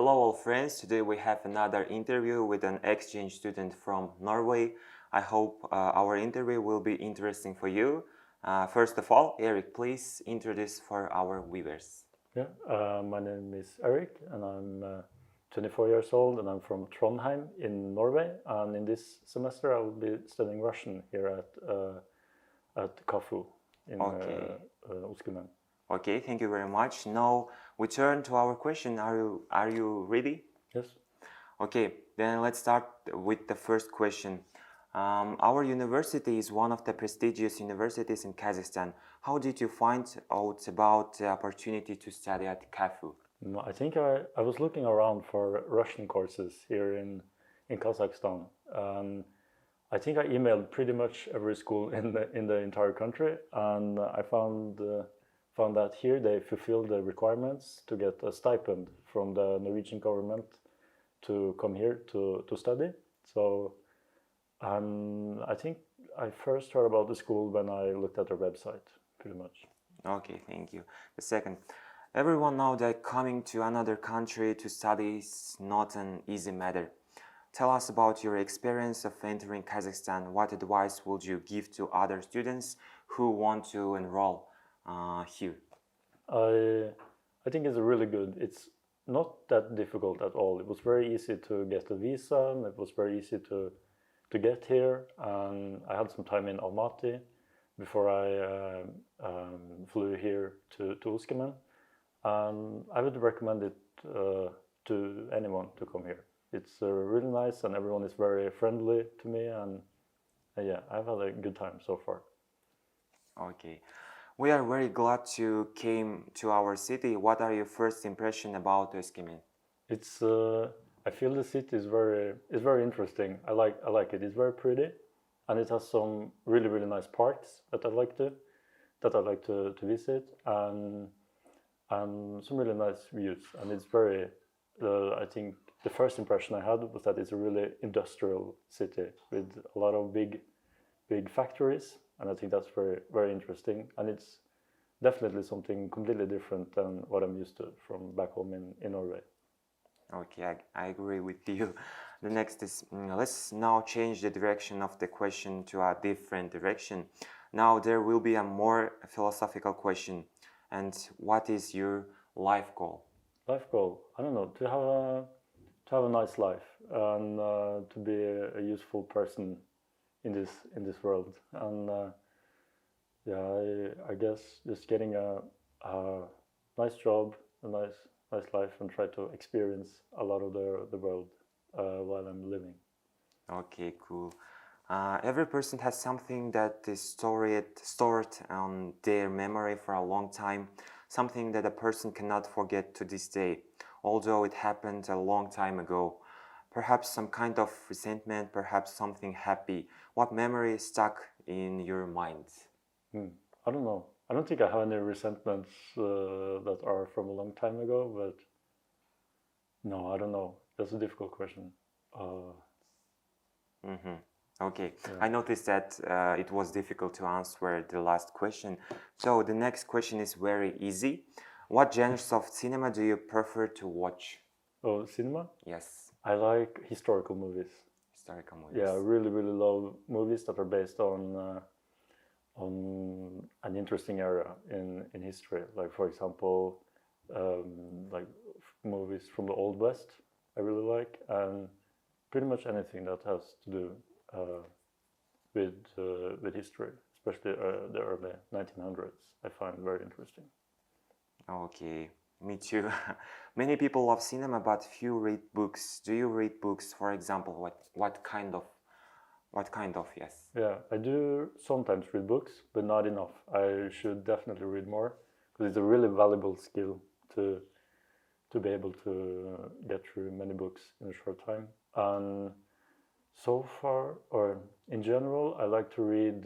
Hello all friends, today we have another interview with an exchange student from Norway. I hope our interview will be interesting for you. First of all, Erik, please introduce for our viewers. Yeah, my name is Erik and I'm 24 years old and I'm from Trondheim in Norway, and in this semester I will be studying Russian here at KAFU in Okay. Uskumen. Okay, thank you very much. Now we turn to our question. Are you ready? Yes. Okay, then let's start with the first question. Our university is one of the prestigious universities in Kazakhstan. How did you find out about the opportunity to study at KAFU? I think I was looking around for Russian courses here in Kazakhstan. I think I emailed pretty much every school in the entire country, and I found that here they fulfill the requirements to get a stipend from the Norwegian government to come here to study. So I think I first heard about the school when I looked at their website, pretty much. Okay, thank you. The second, everyone knows that coming to another country to study is not an easy matter. Tell us about your experience of entering Kazakhstan. What advice would you give to other students who want to enroll here? I think it's really good. It's not that difficult at all. It was very easy to get a visa, and it was very easy to get here. And I had some time in Almaty before I flew here to Uskemen. And I would recommend it to anyone to come here. It's really nice, and everyone is very friendly to me. And yeah, I've had a good time so far. Okay. We are very glad you came to our city. What are your first impression about Özkemen? It's I feel the city is very interesting. I like it. It's very pretty, and it has some really nice parks that I like to visit, and some really nice views. And it's very I think the first impression I had was that it's a really industrial city with a lot of big factories, and I think that's very interesting. And it's definitely something completely different than what I'm used to from back home in Norway. Okay, I agree with you. The next is, let's now change the direction of the question to a different direction. Now there will be a more philosophical question. And what is your life goal? Life goal? I don't know. To have a nice life and to be a useful person in this world. And yeah, I guess just getting a nice job, a nice life, and try to experience a lot of the world while I'm living. Okay, cool. Every person has something that is stored on their memory for a long time, something that a person cannot forget to this day, although it happened a long time ago. Perhaps some kind of resentment, perhaps something happy. What memory is stuck in your mind? I don't know. I don't think I have any resentments that are from a long time ago, but no, I don't know. That's a difficult question. Okay, Yeah. I noticed that it was difficult to answer the last question. So the next question is very easy. What genres of cinema do you prefer to watch? Oh, cinema? Yes, I like historical movies. historical movies. Yeah, I really love movies that are based on an interesting area in history. Like, for example, like movies from the Old West, I really like, and pretty much anything that has to do with history, especially the early 1900s. I find very interesting. Okay, me too. Many people love cinema, but few read books. Do you read books? For example, what kind of? What kind of? Yes. Yeah, I do sometimes read books, but not enough. I should definitely read more because it's a really valuable skill to be able to get through many books in a short time. And so far, or in general, I like to read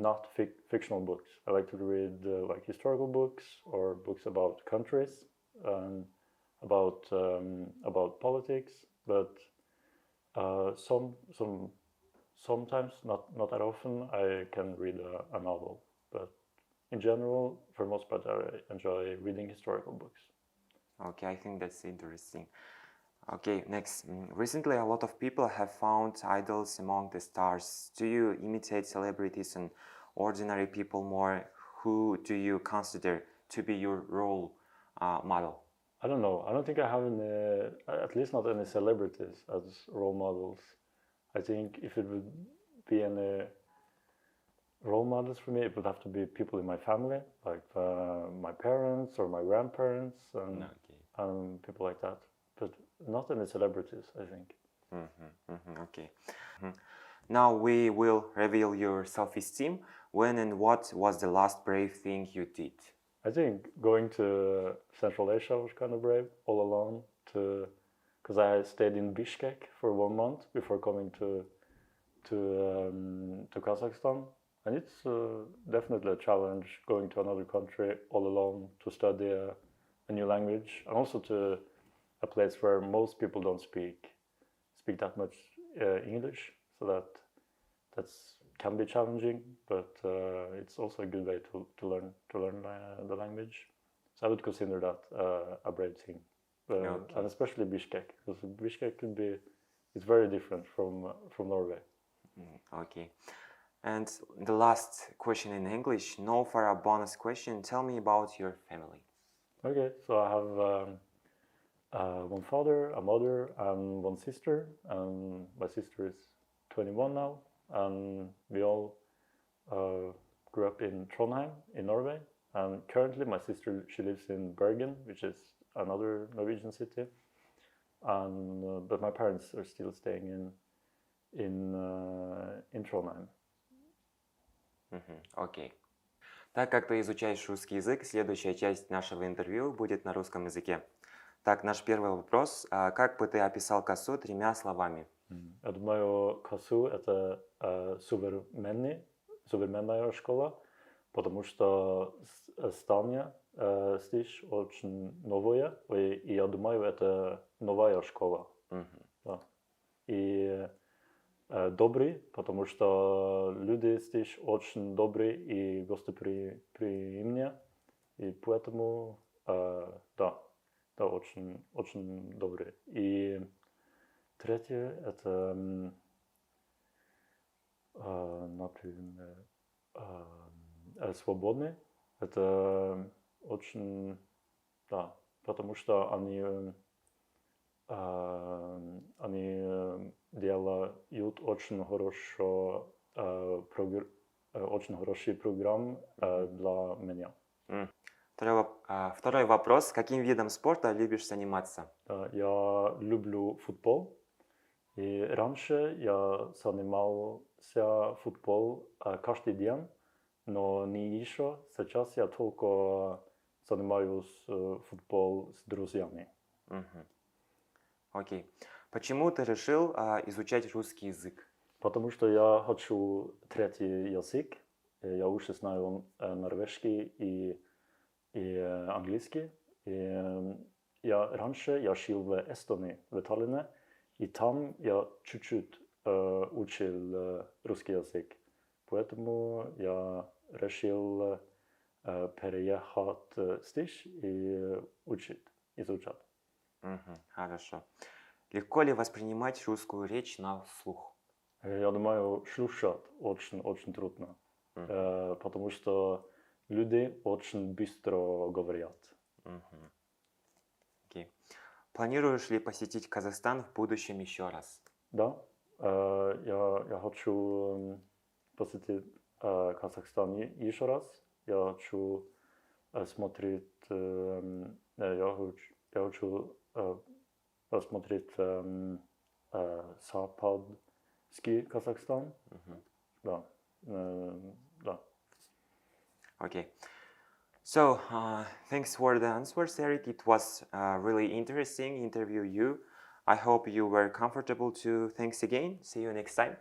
not fictional books. I like to read like historical books or books about countries and about politics. But sometimes, not that often, I can read a novel. But in general, for the most part, I enjoy reading historical books. Okay, I think that's interesting. Okay, next. Recently, a lot of people have found idols among the stars. Do you imitate celebrities and ordinary people more? Who do you consider to be your role model? I don't know. I don't think I have any, at least not any celebrities as role models. I think if it would be any role models for me, it would have to be people in my family, like my parents or my grandparents and people like that. But not any celebrities, I think. Okay. Now we will reveal your self-esteem. When and what was the last brave thing you did? I think going to Central Asia was kind of brave, all alone, because I stayed in Bishkek for 1 month before coming to Kazakhstan, and it's definitely a challenge going to another country all alone to study a new language, and also to a place where most people don't speak that much English, so that can be challenging, but it's also a good way to learn the language. So I would consider that a brave thing, and especially Bishkek, because Bishkek it's very different from Norway. Okay, and the last question in English, no for a bonus question. Tell me about your family. Okay, so I have one father, a mother, and one sister, and my sister is 21 now, and we all grew up in Trondheim in Norway, and currently my sister, she lives in Bergen, which is another Norwegian city, and but my parents are still staying in Trondheim. Окей. Так как ты изучаешь русский язык, следующая часть нашего интервью будет на русском языке. Так, наш первый вопрос. Как бы ты описал косу 3 словами? Я думаю, косу – это современная школа, потому что здание здесь очень новое, и я думаю, это новая школа. Да. И добрый, потому что люди здесь очень добрые и гостеприимные, и поэтому, да, очень, очень добрые. И третье – это, например, свободный. Это очень, да, потому что они делают очень хороший программ для меня. Второй вопрос. Каким видом спорта любишь заниматься? Я люблю футбол. И раньше я занимался футбол каждый день, но не еще. Сейчас я только занимаюсь футбол с друзьями. Окей. Почему ты решил изучать русский язык? Потому что я хочу третий язык. Я уже знаю норвежский и английский. И раньше я жил в Эстонии, в Таллине, и там я чуть-чуть учил русский язык. Поэтому я решил переехать здесь и изучать. Хорошо. Легко ли воспринимать русскую речь на слух? Я думаю, слушать очень трудно, потому что люди очень быстро говорят. Окей. Планируешь ли посетить Казахстан в будущем еще раз? Да, я хочу посетить Казахстан еще раз. Я хочу смотреть, я хочу посмотреть западский Казахстан. Да, да. Okay. So, thanks for the answers, Erik. It was really interesting interview you. I hope you were comfortable too. Thanks again. See you next time.